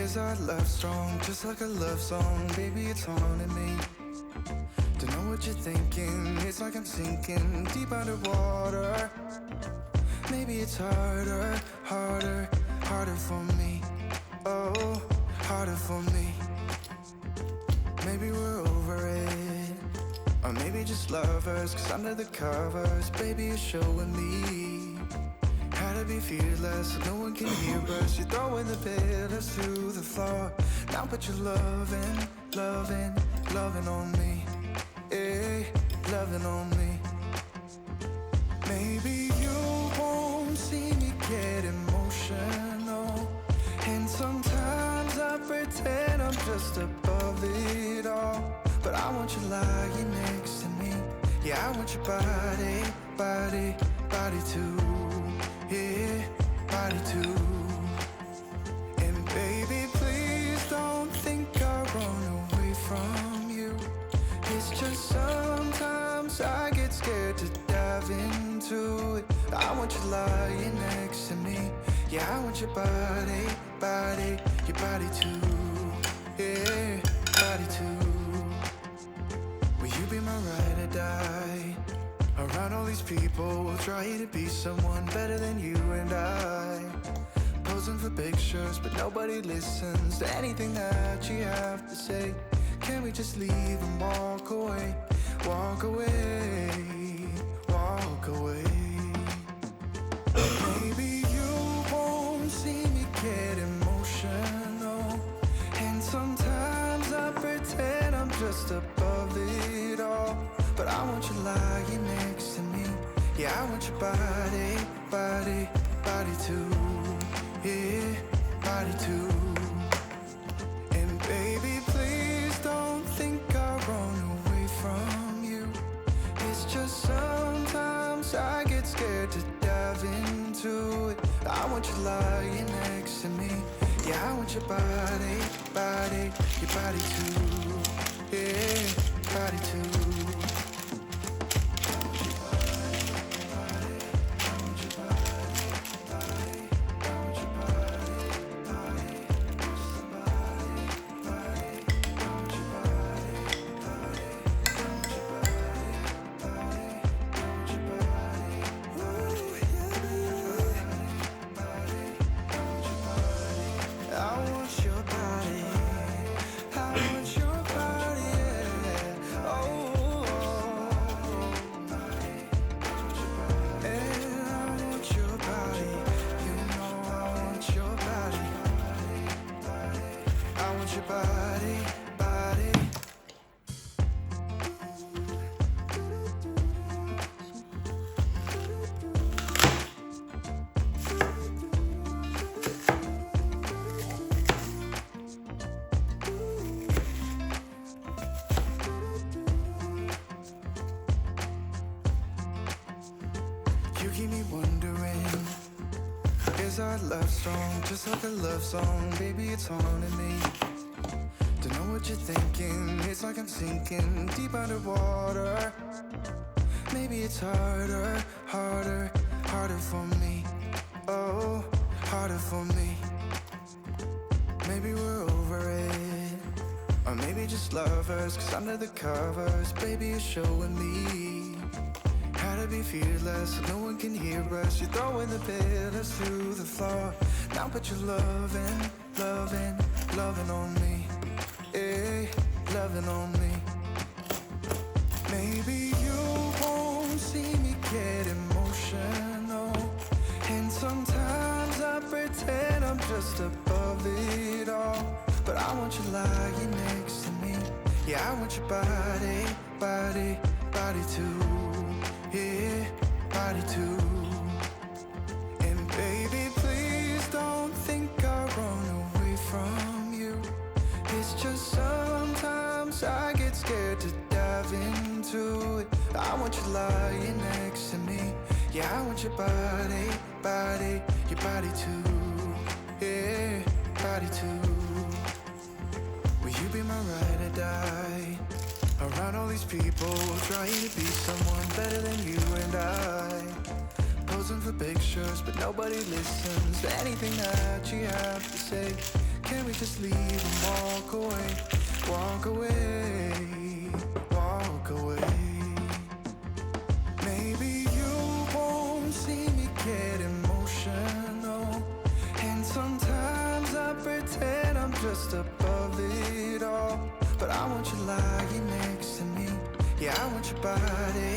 Is our love strong, just like a love song? Baby, it's haunting me. Don't know what you're thinking, it's like I'm sinking deep underwater. Maybe it's harder, harder, harder for me. Oh, harder for me. Maybe we're over it, or maybe just lovers, cause under the covers, baby, you're showing me how to be fearless, so no one can hear us. You're throwing the pillars to the floor. Now put your loving, loving, loving on me. Yeah, loving on me. Maybe you won't see me get emotional, and sometimes I pretend I'm just above it all. But I want you lying next to me. Yeah, I want your body, body, body too. Yeah, body too. And baby, please don't think I run away from you. It's just sometimes I get scared to dive into it. I want you lying next to me. Yeah, I want your body, body, your body too. Yeah, body too. Will you be my ride or die? Around all these people, we'll try to be someone better than you and I. Posing for pictures, but nobody listens to anything that you have to say. Can we just leave and walk away? Walk away, walk away. Maybe you won't see me get emotional, and sometimes I pretend I'm just above it all. But I want you lying next to me. Yeah, I want your body, body, body too. Yeah, body too. And baby, please don't think I run away from you. It's just sometimes I get scared to dive into it. I want you lying next to me. Yeah, I want your body, body, your body too. Yeah, body too. You keep me wondering, is our love strong, just like a love song? Baby, it's haunting me. Don't know what you're thinking, it's like I'm sinking deep underwater. Maybe it's harder, harder, harder for me. Oh, harder for me. Maybe we're over it, or maybe just lovers, cause under the covers, baby, you're showing me how to be fearless, so no one can hear us. You're throwing the pillars to the floor. Now put your loving, loving, loving on me. Yeah, loving on me. Maybe you won't see me get emotional, and sometimes I pretend I'm just above it all. But I want you lying next to me. Yeah, I want your body, body, body too. Yeah, body too. And baby, please don't think I run away from you. It's just sometimes I get scared to dive into it. I want you lying next to me. Yeah, I want your body, body, your body too. Yeah, body too. Will you be my ride or die? Around all these people, we'll try to be someone better than you and I. Posing for pictures, but nobody listens to anything that you have to say. Can we just leave and walk away? Walk away, walk away. Maybe you won't see me get emotional, and sometimes I pretend I'm just above it all. But I want you lying next to me. Yeah, I want your body